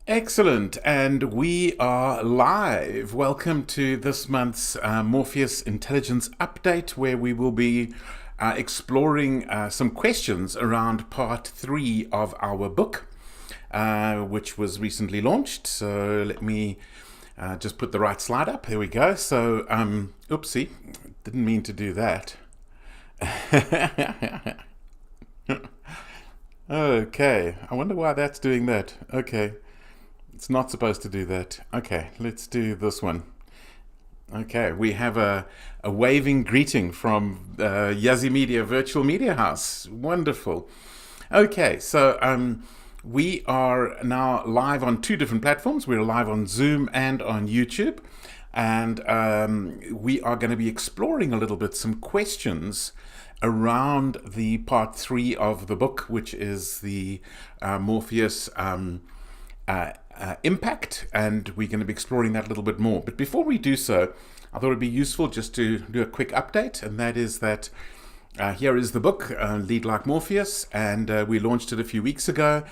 Excellent, and we are live. Welcome to this month's Morpheus Intelligence Update, where we will be exploring some questions around part 3 of our book, which was recently launched. So let me just put the right slide up. There we go. So, oopsie, didn't mean to do that. Okay, I wonder why that's doing that. Okay. It's not supposed to do that. Okay, let's do this one. Okay, we have a waving greeting from Yazzie Media Virtual Media House. Wonderful. Okay, so we are now live on 2 different platforms. We're live on Zoom and on YouTube. And we are going to be exploring a little bit some questions around the part 3 of the book, which is the Morpheus impact, and we're going to be exploring that a little bit more. But before we do so, I thought it'd be useful just to do a quick update, and that is that here is the book, Lead Like Morpheus, and we launched it a few weeks ago.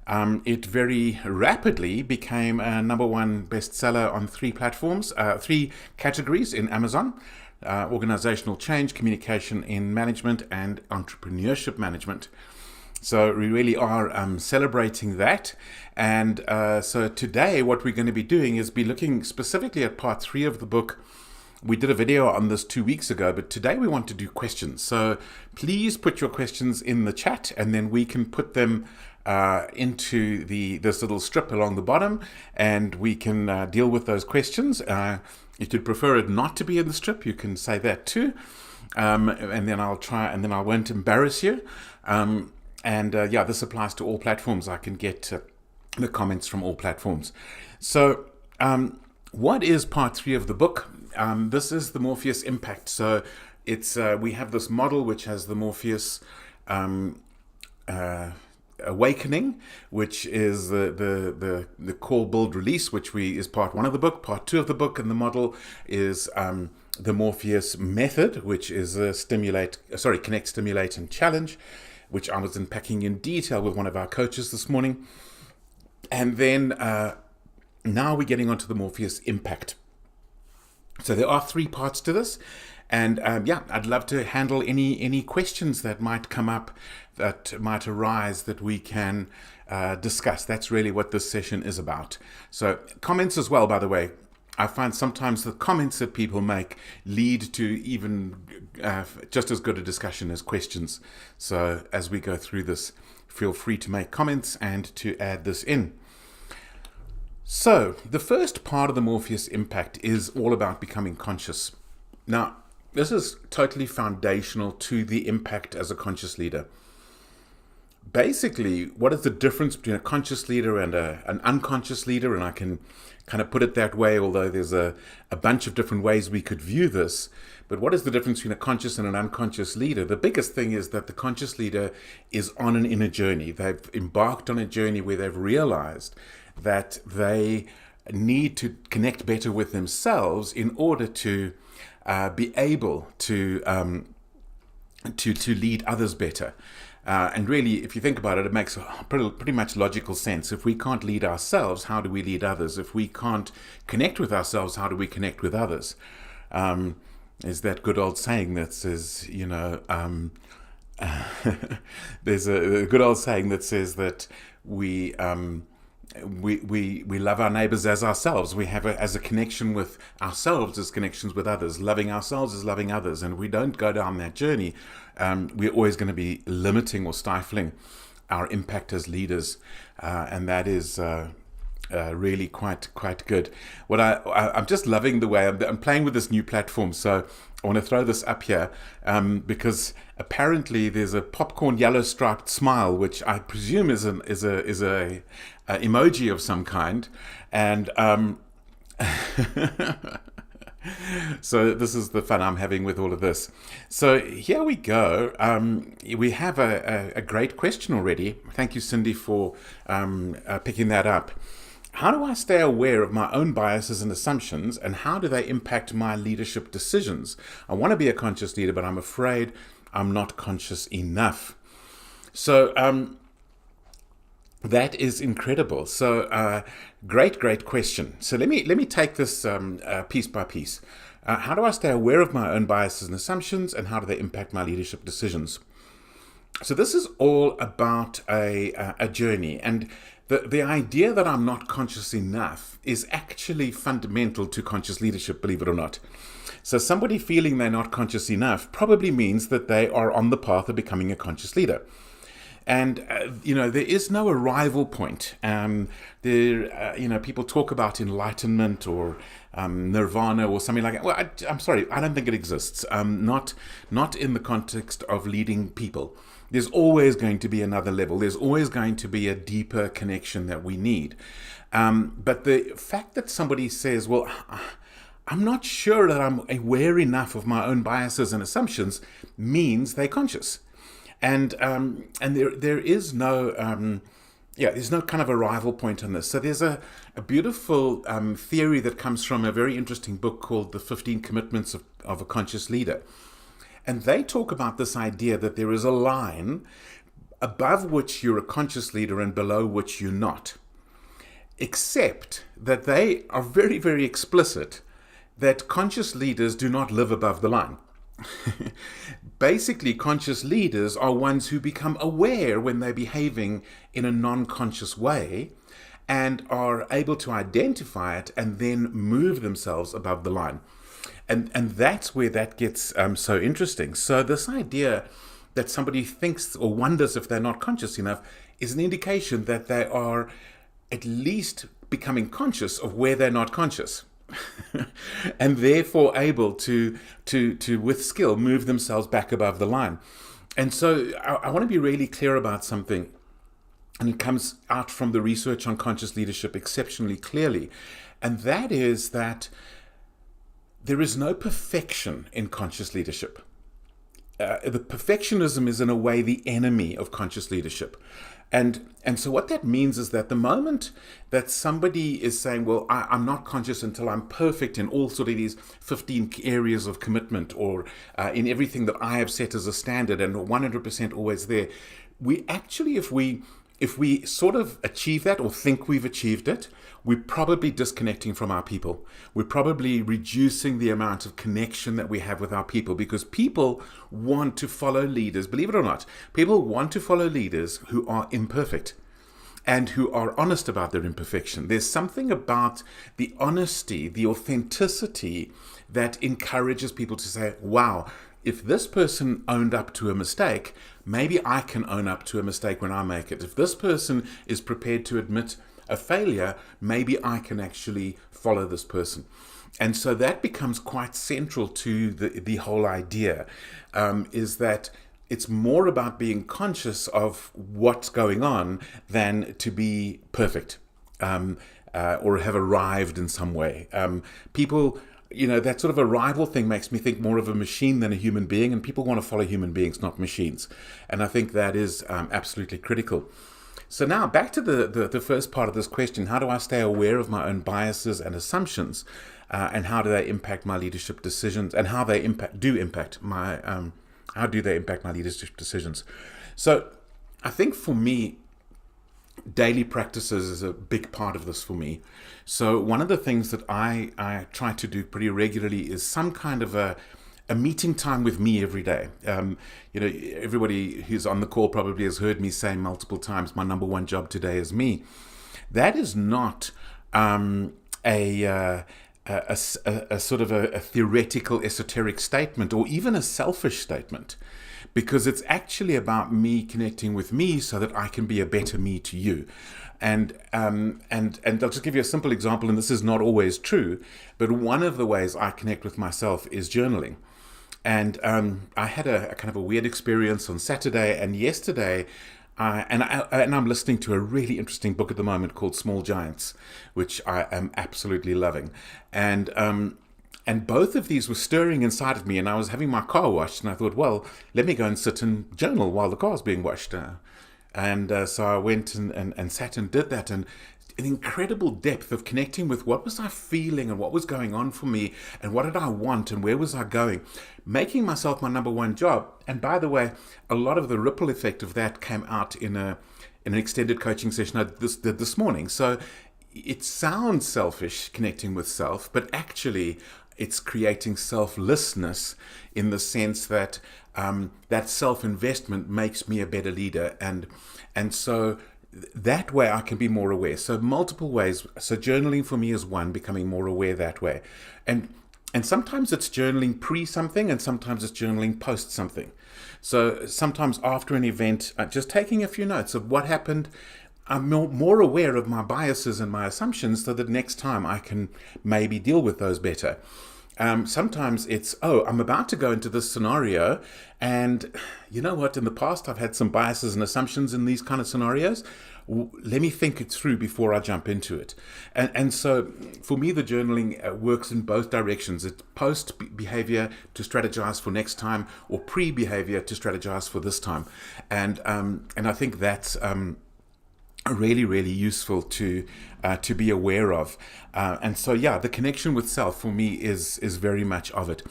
It very rapidly became a #1 bestseller on 3 platforms, 3 categories in Amazon: organizational change, communication in management, and entrepreneurship management. So we really are celebrating that. And so today what we're going to be doing is be looking specifically at part 3 of the book. We did a video on this 2 weeks ago, but today we want to do questions. So please put your questions in the chat, and then we can put them into this little strip along the bottom, and we can deal with those questions. If you'd prefer it not to be in the strip, you can say that too. And then I'll try, and then I won't embarrass you. And this applies to all platforms. I can get the comments from all platforms. So what is part 3 of the book? This is the Morpheus impact. So it's we have this model which has the Morpheus awakening, which is the core, build, release, which is part 1 of the book. Part 2 of the book and the model is the Morpheus method, which is connect, stimulate, and challenge, which I was unpacking in detail with one of our coaches this morning. And then now we're getting onto the Morpheus impact. So there are 3 parts to this. And I'd love to handle any questions that might come up, that might arise, that we can discuss. That's really what this session is about. So comments as well, by the way. I find sometimes the comments that people make lead to even just as good a discussion as questions. So as we go through this, feel free to make comments and to add this in. So the first part of the Morpheus impact is all about becoming conscious. Now, this is totally foundational to the impact as a conscious leader. Basically, what is the difference between a conscious leader and an unconscious leader? And I can kind of put it that way, although there's a bunch of different ways we could view this. But what is the difference between a conscious and an unconscious leader? The biggest thing is that the conscious leader is on an inner journey. They've embarked on a journey where they've realized that they need to connect better with themselves in order to be able to lead others better. And really, if you think about it, it makes pretty much logical sense. If we can't lead ourselves, how do we lead others? If we can't connect with ourselves, how do we connect with others? Is that good old saying that says, there's a good old saying that says that we love our neighbors as ourselves. We have as a connection with ourselves as connections with others. Loving ourselves is loving others. And we don't go down that journey. We're always going to be limiting or stifling our impact as leaders. And that is really quite good. What I'm just loving the way I'm playing with this new platform. So I want to throw this up here because apparently there's a popcorn yellow striped smile, which I presume is a emoji of some kind, and so this is the fun I'm having with all of this. So here we go. We have a great question already. Thank you, Cindy, for picking that up. How do I stay aware of my own biases and assumptions, and how do they impact my leadership decisions? I want to be a conscious leader, but I'm afraid I'm not conscious enough. So That is incredible. So, great question. So let me take this piece by piece. How do I stay aware of my own biases and assumptions, and how do they impact my leadership decisions? So this is all about a journey, and the idea that I'm not conscious enough is actually fundamental to conscious leadership, believe it or not. So somebody feeling they're not conscious enough probably means that they are on the path of becoming a conscious leader. And, there is no arrival point. People talk about enlightenment or nirvana or something like that. Well, I'm sorry, I don't think it exists. Not in the context of leading people. There's always going to be another level. There's always going to be a deeper connection that we need. But the fact that somebody says, well, I'm not sure that I'm aware enough of my own biases and assumptions, means they're conscious. And there is no there's no kind of arrival point on this. So there's a beautiful theory that comes from a very interesting book called The 15 Commitments of a Conscious Leader. And they talk about this idea that there is a line above which you're a conscious leader and below which you're not. Except that they are very, very explicit that conscious leaders do not live above the line. Basically, conscious leaders are ones who become aware when they're behaving in a non-conscious way and are able to identify it and then move themselves above the line. And that's where that gets so interesting. So this idea that somebody thinks or wonders if they're not conscious enough is an indication that they are at least becoming conscious of where they're not conscious. And therefore able to with skill move themselves back above the line. And so I want to be really clear about something, and it comes out from the research on conscious leadership exceptionally clearly, and that is that there is no perfection in conscious leadership. The perfectionism is in a way the enemy of conscious leadership. And so what that means is that the moment that somebody is saying, well, I'm not conscious until I'm perfect in all sort of these 15 areas of commitment, or in everything that I have set as a standard and 100% always there, we actually, if we sort of achieve that or think we've achieved it, we're probably disconnecting from our people. We're probably reducing the amount of connection that we have with our people, because people want to follow leaders. Believe it or not, people want to follow leaders who are imperfect and who are honest about their imperfection. There's something about the honesty, the authenticity that encourages people to say, wow, if this person owned up to a mistake, maybe I can own up to a mistake when I make it. If this person is prepared to admit a failure, maybe I can actually follow this person. And so that becomes quite central to the whole idea, is that it's more about being conscious of what's going on than to be perfect or have arrived in some way. People, that sort of arrival thing makes me think more of a machine than a human being, and people want to follow human beings, not machines. And I think that is absolutely critical. So now back to the first part of this question: how do I stay aware of my own biases and assumptions, and how do they impact my leadership decisions, and how they impact my leadership decisions? So I think for me, daily practices is a big part of this for me. So one of the things that I try to do pretty regularly is some kind of a meeting time with me every day. Everybody who's on the call probably has heard me say multiple times, my number one job today is me. That is not a sort of a theoretical, esoteric statement, or even a selfish statement, because it's actually about me connecting with me so that I can be a better me to you. And I'll just give you a simple example, and this is not always true, but one of the ways I connect with myself is journaling. And I had a kind of a weird experience on Saturday and yesterday, and I'm listening to a really interesting book at the moment called Small Giants, which I am absolutely loving. And both of these were stirring inside of me, and I was having my car washed, and I thought, well, let me go and sit and journal while the car's being washed. So I went and sat and did that, and an incredible depth of connecting with what was I feeling and what was going on for me and what did I want and where was I going, making myself my number one job. And by the way, a lot of the ripple effect of that came out in a in an extended coaching session I did this morning. So it sounds selfish connecting with self, but actually it's creating selflessness in the sense that that self-investment makes me a better leader. And so that way I can be more aware. So multiple ways. So journaling for me is one, becoming more aware that way. And sometimes it's journaling pre something, and sometimes it's journaling post something. So sometimes after an event, just taking a few notes of what happened. I'm more aware of my biases and my assumptions so that next time I can maybe deal with those better. Sometimes it's, I'm about to go into this scenario, and you know what, in the past I've had some biases and assumptions in these kind of scenarios. Let me think it through before I jump into it. And so for me, the journaling works in both directions. It's post behavior to strategize for next time, or pre behavior to strategize for this time. And I think that's really, really useful to be aware of. And so, the connection with self for me is very much of it.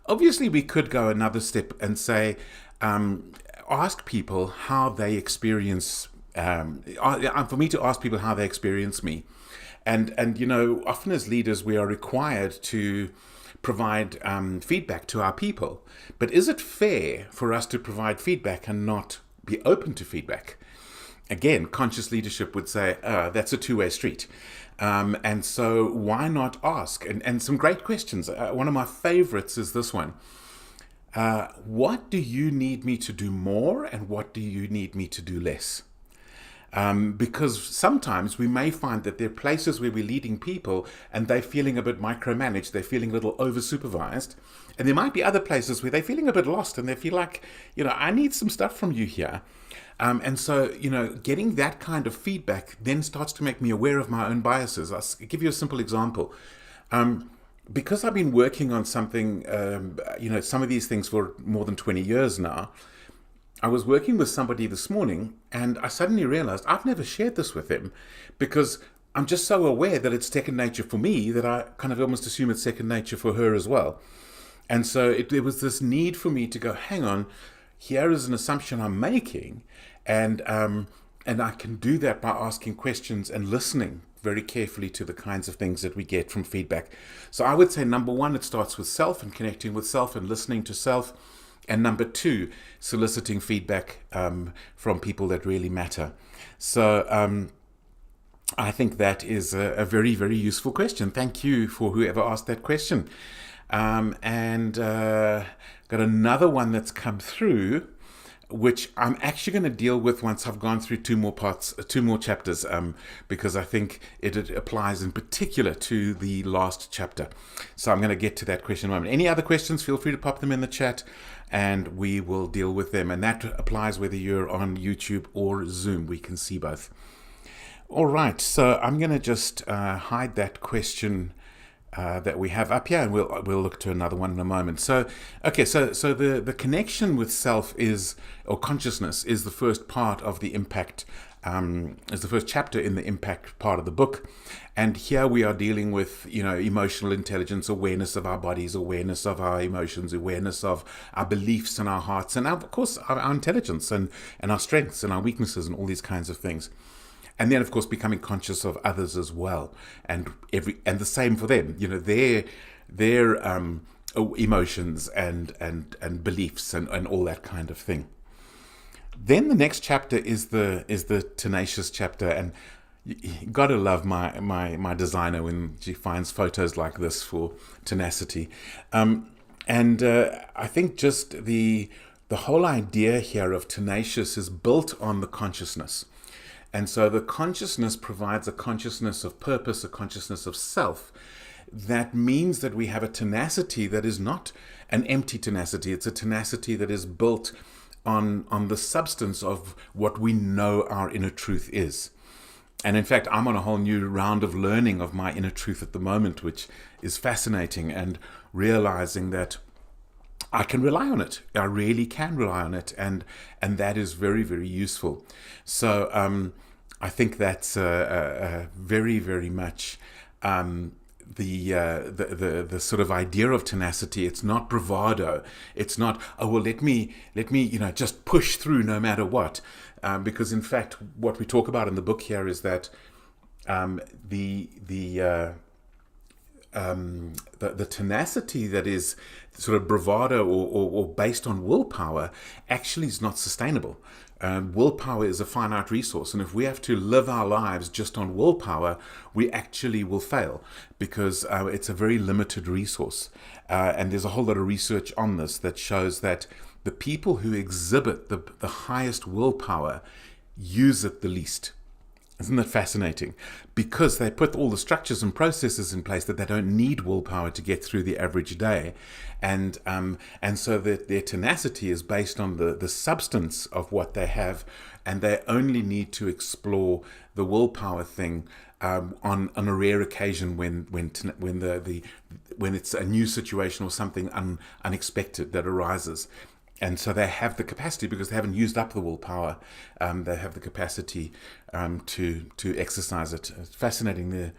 Obviously, we could go another step and say, ask people how they experience, for me to ask people how they experience me. And often as leaders, we are required to provide feedback to our people. But is it fair for us to provide feedback and not be open to feedback? Again, conscious leadership would say that's a two-way street. And so why not ask? And some great questions. One of my favorites is this one. What do you need me to do more, and what do you need me to do less? Because sometimes we may find that there are places where we're leading people and they're feeling a bit micromanaged, they're feeling a little over-supervised. And there might be other places where they're feeling a bit lost and they feel like, I need some stuff from you here. And so, getting that kind of feedback then starts to make me aware of my own biases. I'll give you a simple example. Because I've been working on something, some of these things for more than 20 years now, I was working with somebody this morning and I suddenly realized I've never shared this with him because I'm just so aware that it's second nature for me that I kind of almost assume it's second nature for her as well. And so there was this need for me to go, hang on, here is an assumption I'm making, and I can do that by asking questions and listening very carefully to the kinds of things that we get from feedback. So I would say, number one, it starts with self and connecting with self and listening to self. And number two, soliciting feedback from people that really matter. So I think that is a very, very useful question. Thank you for whoever asked that question. And got another one that's come through, which I'm actually going to deal with once I've gone through two more chapters, because I think it applies in particular to the last chapter. So I'm going to get to that question in a moment. Any other questions, feel free to pop them in the chat and we will deal with them. And that applies whether you're on YouTube or Zoom. We can see both. All right, so I'm going to just hide that question that we have up here, and we'll look to another one in a moment. So, okay, so the connection with self or consciousness is the first part of the impact, is the first chapter in the impact part of the book. And here we are dealing with, emotional intelligence, awareness of our bodies, awareness of our emotions, awareness of our beliefs and our hearts, and of course our intelligence and our strengths and our weaknesses and all these kinds of things. And then, of course, becoming conscious of others as well, and the same for them. Their emotions and beliefs and all that kind of thing. Then the next chapter is the tenacious chapter, and you gotta love my designer when she finds photos like this for tenacity. And I think just the whole idea here of tenacious is built on the consciousness. And so the consciousness provides a consciousness of purpose, a consciousness of self. That means that we have a tenacity that is not an empty tenacity. It's a tenacity that is built on the substance of what we know our inner truth is. And in fact, I'm on a whole new round of learning of my inner truth at the moment, which is fascinating, and realizing that I can rely on it. I really can rely on it. And that is very, very useful. So I think that's very, very much the sort of idea of tenacity. It's not bravado. It's not, oh well, let me just push through no matter what. Because in fact, what we talk about in the book here is that the tenacity that is sort of bravado or based on willpower actually is not sustainable. Willpower is a finite resource, and if we have to live our lives just on willpower, we actually will fail, because it's a very limited resource. And there's a whole lot of research on this that shows that the people who exhibit the highest willpower use it the least. Isn't that fascinating? Because they put all the structures and processes in place that they don't need willpower to get through the average day. And so that their tenacity is based on the substance of what they have, and they only need to explore the willpower thing on a rare occasion when it's a new situation or something unexpected that arises. And so they have the capacity, because they haven't used up the willpower. They have the capacity to exercise it. It's fascinating. I can't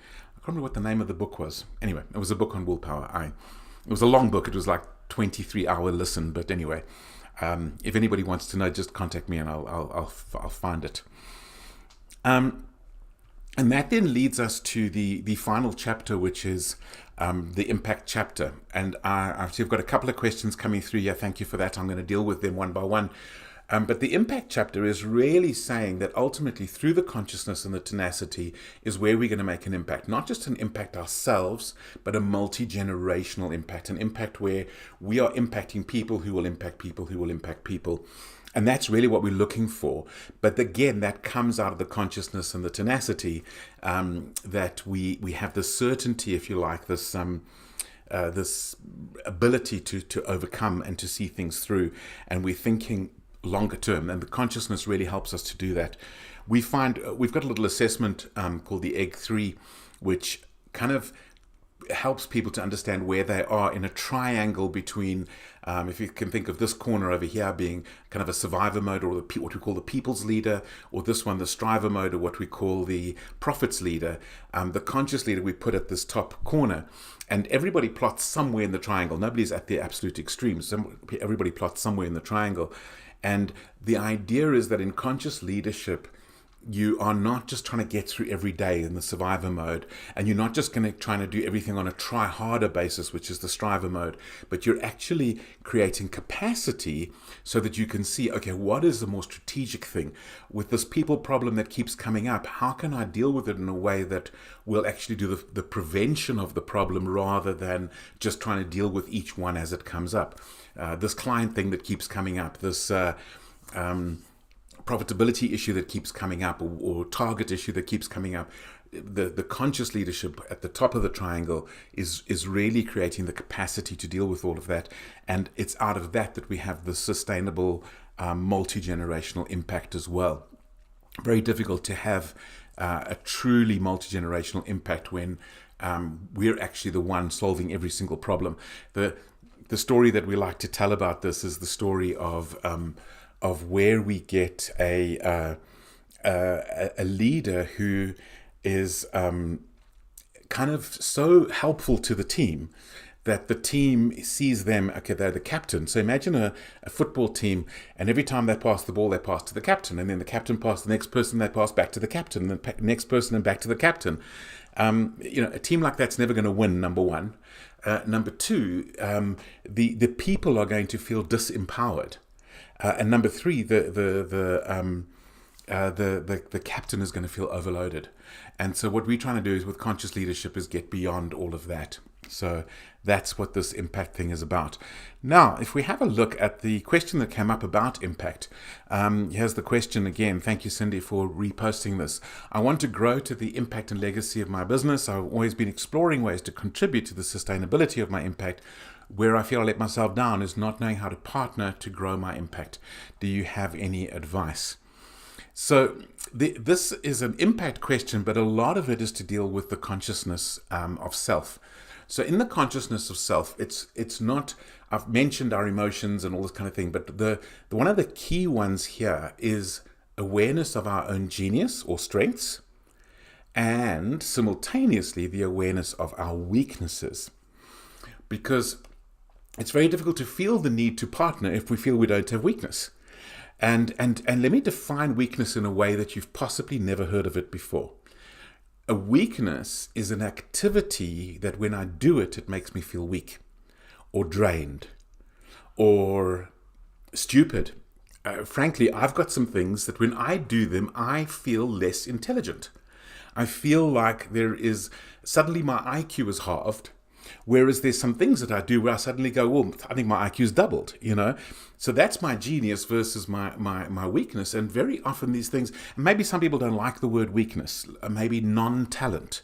remember what the name of the book was. Anyway, it was a book on willpower. It was a long book. It was like 23-hour listen. But anyway, if anybody wants to know, just contact me and I'll find it. And that then leads us to the final chapter, which is the impact chapter. And I've got a couple of questions coming through here. Thank you for that. I'm going to deal with them one by one. But the impact chapter is really saying that ultimately through the consciousness and the tenacity is where we're going to make an impact. Not just an impact ourselves, but a multi-generational impact. An impact where we are impacting people who will impact people who will impact people. And that's really what we're looking for. But again, that comes out of the consciousness and the tenacity, that we have the certainty, if you like, this ability to overcome and to see things through. And we're thinking longer term. And the consciousness really helps us to do that. We find we've got a little assessment called the Egg 3, which kind of helps people to understand where they are in a triangle between, if you can think of this corner over here being kind of a survivor mode, or what we call the people's leader, or this one, the striver mode, or what we call the prophet's leader. The conscious leader we put at this top corner. And everybody plots somewhere in the triangle. Nobody's at the absolute extremes. Everybody plots somewhere in the triangle. And the idea is that in conscious leadership, you are not just trying to get through every day in the survivor mode, and you're not just going to try to do everything on a try harder basis, which is the striver mode, but you're actually creating capacity so that you can see, okay, what is the more strategic thing with this people problem that keeps coming up? How can I deal with it in a way that will actually do the prevention of the problem, rather than just trying to deal with each one as it comes up? This client thing that keeps coming up, this profitability issue that keeps coming up, or target issue that keeps coming up. The conscious leadership at the top of the triangle is really creating the capacity to deal with all of that. And it's out of that we have the sustainable multi-generational impact as well. Very difficult to have a truly multi-generational impact when we're actually the one solving every single problem. The story that we like to tell about this is the story of where we get a leader who is kind of so helpful to the team that the team sees them, okay, they're the captain. So imagine a football team, and every time they pass the ball, they pass to the captain, and then the captain passes the next person, they pass back to the captain, and the next person, and back to the captain. A team like that's never going to win, number one. Number two, the people are going to feel disempowered. And number three, the captain is going to feel overloaded. And so what we're trying to do is with conscious leadership is get beyond all of that. So that's what this impact thing is about. Now, if we have a look at the question that came up about impact, here's the question again. Thank you, Cindy, for reposting this. I want to grow to the impact and legacy of my business. I've always been exploring ways to contribute to the sustainability of my impact. Where I feel I let myself down is not knowing how to partner to grow my impact. Do you have any advice? So this is an impact question, but a lot of it is to deal with the consciousness of self. So in the consciousness of self, it's not, I've mentioned our emotions and all this kind of thing, but the one of the key ones here is awareness of our own genius or strengths, and simultaneously the awareness of our weaknesses. Because it's very difficult to feel the need to partner if we feel we don't have weakness. And let me define weakness in a way that you've possibly never heard of it before. A weakness is an activity that when I do it, it makes me feel weak or drained or stupid. Frankly, I've got some things that when I do them, I feel less intelligent. I feel like suddenly my IQ is halved. Whereas there's some things that I do where I suddenly go, well, I think my IQ's doubled, So that's my genius versus my weakness. And very often these things, maybe some people don't like the word weakness, maybe non-talent,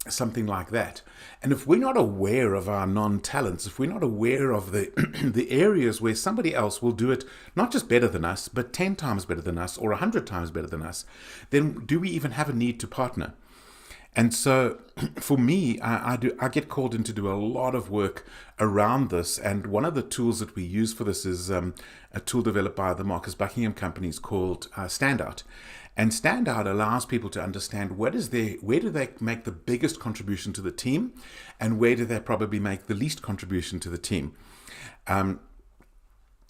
something like that. And if we're not aware of our non-talents, if we're not aware of the the areas where somebody else will do it not just better than us, but 10 times better than us or 100 times better than us, then do we even have a need to partner? And so for me, I get called in to do a lot of work around this. And one of the tools that we use for this is a tool developed by the Marcus Buckingham companies called Standout. And Standout allows people to understand where do they make the biggest contribution to the team and where do they probably make the least contribution to the team.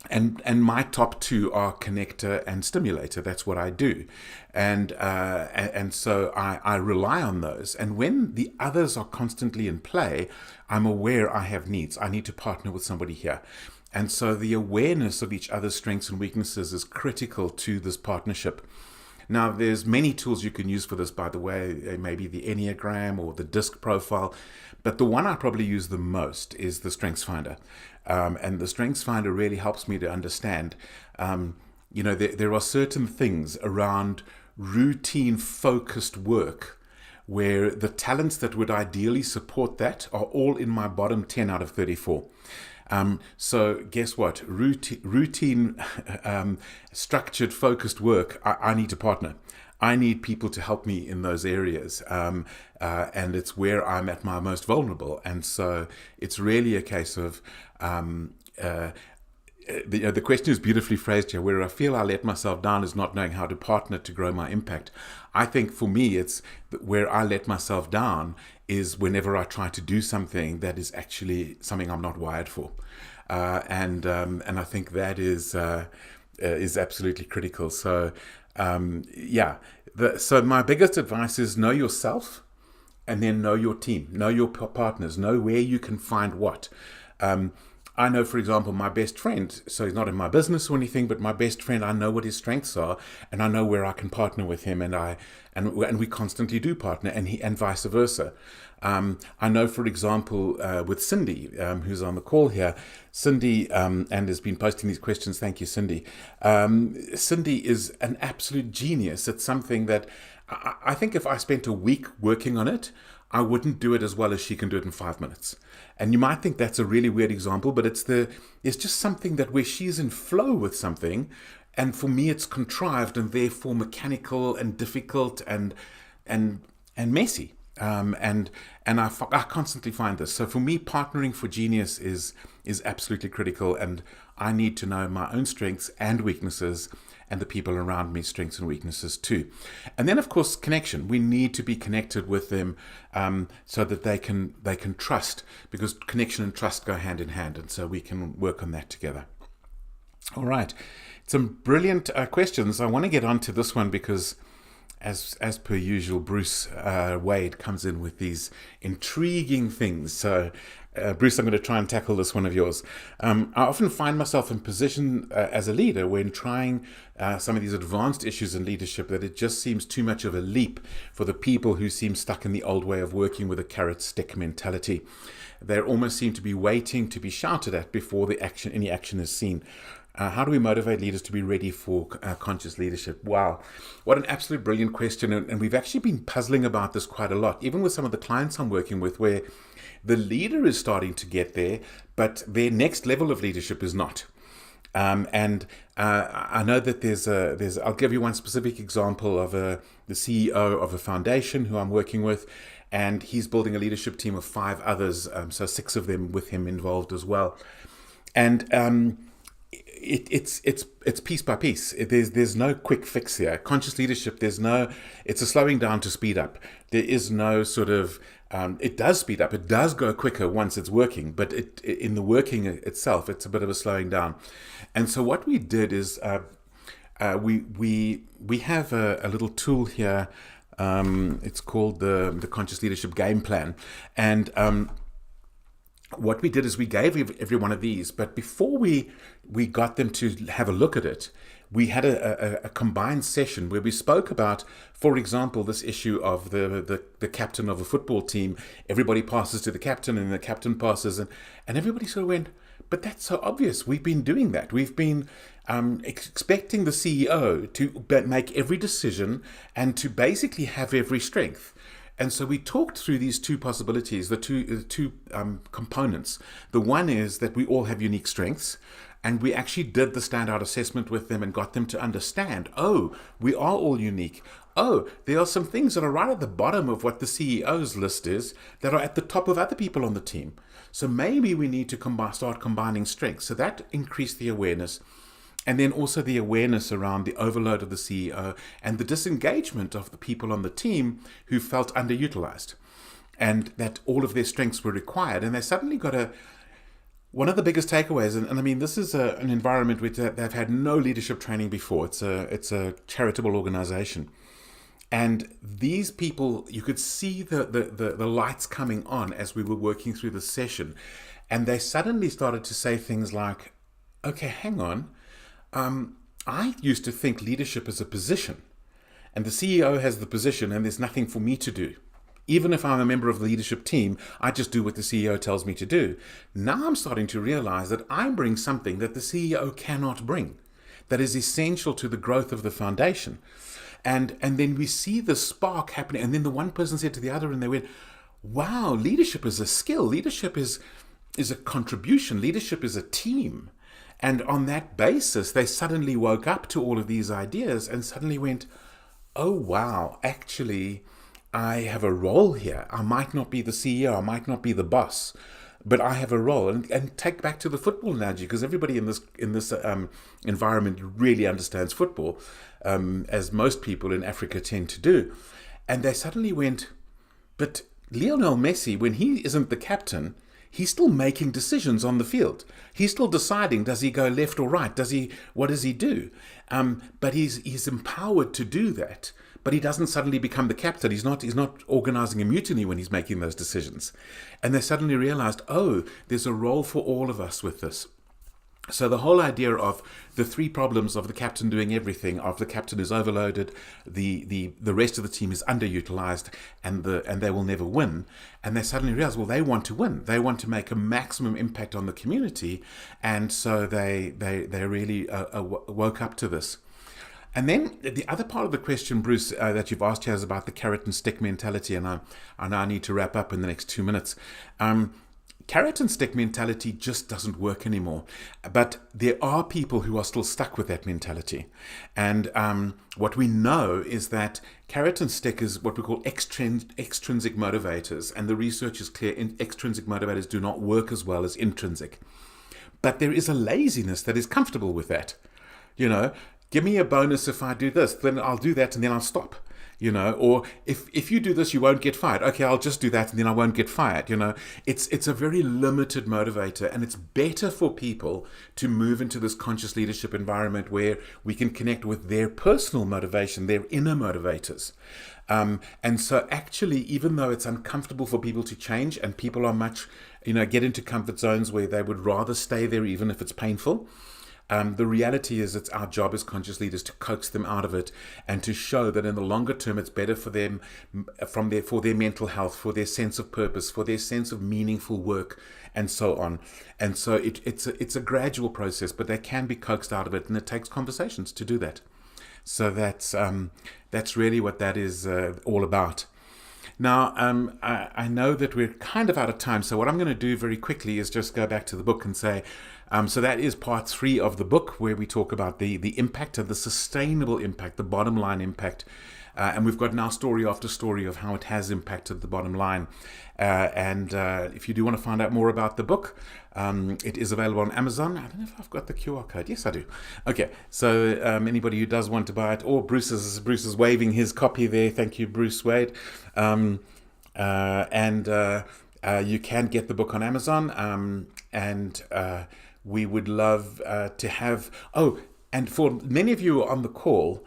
And my top two are connector and stimulator. That's what I do. And so I rely on those. And when the others are constantly in play, I'm aware I have needs. I need to partner with somebody here. And so the awareness of each other's strengths and weaknesses is critical to this partnership. Now, there's many tools you can use for this, by the way, maybe the Enneagram or the DISC profile. But the one I probably use the most is the Strengths Finder. And the Strengths Finder really helps me to understand, there are certain things around routine focused work where the talents that would ideally support that are all in my bottom 10 out of 34. So guess what? Routine structured, focused work, I need to partner. I need people to help me in those areas. And it's where I'm at my most vulnerable. And so it's really a case of, the question is beautifully phrased here. Where I feel I let myself down is not knowing how to partner to grow my impact. I think for me, it's where I let myself down is whenever I try to do something that is actually something I'm not wired for. And I think that is absolutely critical. So, so my biggest advice is know yourself and then know your team, know your partners, know where you can find what. I know, for example, my best friend, so he's not in my business or anything, but my best friend, I know what his strengths are and I know where I can partner with him, and we constantly do partner, and vice versa. I know, for example, with Cindy, who's on the call here, Cindy, and has been posting these questions. Thank you, Cindy. Cindy is an absolute genius. It's something that I think if I spent a week working on it, I wouldn't do it as well as she can do it in 5 minutes. And you might think that's a really weird example, but it's just something that where she's in flow with something, and for me it's contrived and therefore mechanical and difficult and messy. And I constantly find this. So for me, partnering for genius is absolutely critical, and I need to know my own strengths and weaknesses and the people around me strengths and weaknesses too. And then of course connection. We need to be connected with them so that they can trust, because connection and trust go hand in hand, and so we can work on that together. All right, some brilliant questions. I want to get on to this one because as per usual, Bruce Wade comes in with these intriguing things. So Bruce, I'm going to try and tackle this one of yours. I often find myself in position as a leader when trying some of these advanced issues in leadership that it just seems too much of a leap for the people who seem stuck in the old way of working with a carrot stick mentality. They almost seem to be waiting to be shouted at before any action is seen. How do we motivate leaders to be ready for conscious leadership? Wow, what an absolute brilliant question. And we've actually been puzzling about this quite a lot, even with some of the clients I'm working with, where the leader is starting to get there, but their next level of leadership is not. And I know that I'll give you one specific example of the CEO of a foundation who I'm working with, and he's building a leadership team of 5 others, so 6 of them with him involved as well. And it's piece by piece. There's no quick fix here. Conscious leadership, it's a slowing down to speed up. There is no sort of, it does speed up. It does go quicker once it's working, but in the working itself, it's a bit of a slowing down. And so what we did is we have a little tool here. It's called the Conscious Leadership Game Plan, and what we did is we gave every one of these, but before we got them to have a look at it, we had a combined session where we spoke about, for example, this issue of the captain of a football team. Everybody passes to the captain and the captain passes, and everybody sort of went, but that's so obvious. We've been doing that. We've been expecting the CEO to make every decision and to basically have every strength. And so we talked through these two possibilities, the two components. The one is that we all have unique strengths, and we actually did the standout assessment with them and got them to understand, oh, we are all unique. Oh, there are some things that are right at the bottom of what the CEO's list is that are at the top of other people on the team. So maybe we need to start combining strengths. So that increased the awareness. And then also the awareness around the overload of the CEO and the disengagement of the people on the team who felt underutilized, and that all of their strengths were required. And they suddenly got one of the biggest takeaways, and I mean, this is an environment where they've had no leadership training before. It's a charitable organization. And these people, you could see the lights coming on as we were working through the session. And they suddenly started to say things like, okay, hang on. I used to think leadership is a position, and the CEO has the position and there's nothing for me to do. Even if I'm a member of the leadership team, I just do what the CEO tells me to do. Now I'm starting to realize that I bring something that the CEO cannot bring, that is essential to the growth of the foundation. And then we see the spark happening, and then the one person said to the other, and they went, wow, leadership is a skill. Leadership is a contribution. Leadership is a team. And on that basis, they suddenly woke up to all of these ideas and suddenly went, oh, wow, actually, I have a role here. I might not be the CEO, I might not be the boss, but I have a role. And take back to the football analogy, because everybody in this environment really understands football, as most people in Africa tend to do. And they suddenly went, but Lionel Messi, when he isn't the captain, he's still making decisions on the field. He's still deciding, does he go left or right? What does he do? But he's empowered to do that. But he doesn't suddenly become the captain. He's not organizing a mutiny when he's making those decisions. And they suddenly realized, oh, there's a role for all of us with this. So the whole idea of the three problems of the captain doing everything, of the captain is overloaded, the rest of the team is underutilized, and they will never win. And they suddenly realize, well, they want to win. They want to make a maximum impact on the community, and so they really woke up to this. And then the other part of the question, Bruce, that you've asked here is about the carrot and stick mentality, and I now need to wrap up in the next 2 minutes. Carrot and stick mentality just doesn't work anymore. But there are people who are still stuck with that mentality. And what we know is that carrot and stick is what we call extrinsic motivators. And the research is clear, extrinsic motivators do not work as well as intrinsic. But there is a laziness that is comfortable with that. Give me a bonus if I do this, then I'll do that and then I'll stop. Or if you do this, you won't get fired. Okay, I'll just do that and then I won't get fired. It's a very limited motivator, and it's better for people to move into this conscious leadership environment where we can connect with their personal motivation, their inner motivators. And so actually, even though it's uncomfortable for people to change, and people are much, get into comfort zones where they would rather stay there even if it's painful, the reality is it's our job as conscious leaders to coax them out of it and to show that in the longer term it's better for them, for their mental health, for their sense of purpose, for their sense of meaningful work, and so on. And so it's a gradual process, but they can be coaxed out of it, and it takes conversations to do that. So that's really what that is all about. Now, I know that we're kind of out of time, so what I'm going to do very quickly is just go back to the book and say, so that is part 3 of the book, where we talk about the impact of the sustainable impact, the bottom line impact And we've got now story after story of how it has impacted the bottom line. And if you do want to find out more about the book, it is available on Amazon. I don't know if I've got the QR code. Yes, I do. Okay, so anybody who does want to buy it, or Bruce is waving his copy there. Thank you, Bruce Wade. You can get the book on Amazon, and we would love to have... Oh, and for many of you on the call,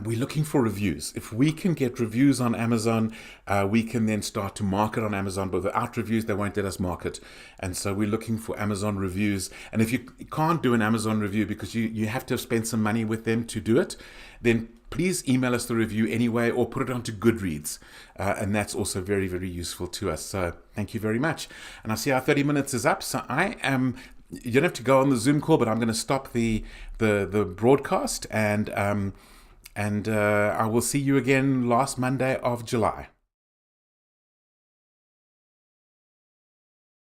we're looking for reviews. If we can get reviews on Amazon, we can then start to market on Amazon. But without reviews, they won't let us market. And so we're looking for Amazon reviews. And if you can't do an Amazon review because you have to have spent some money with them to do it, then please email us the review anyway, or put it onto Goodreads. And that's also very, very useful to us. So thank you very much. And I see our 30 minutes is up. So you don't have to go on the Zoom call, but I'm going to stop the broadcast, and I will see you again last Monday of July.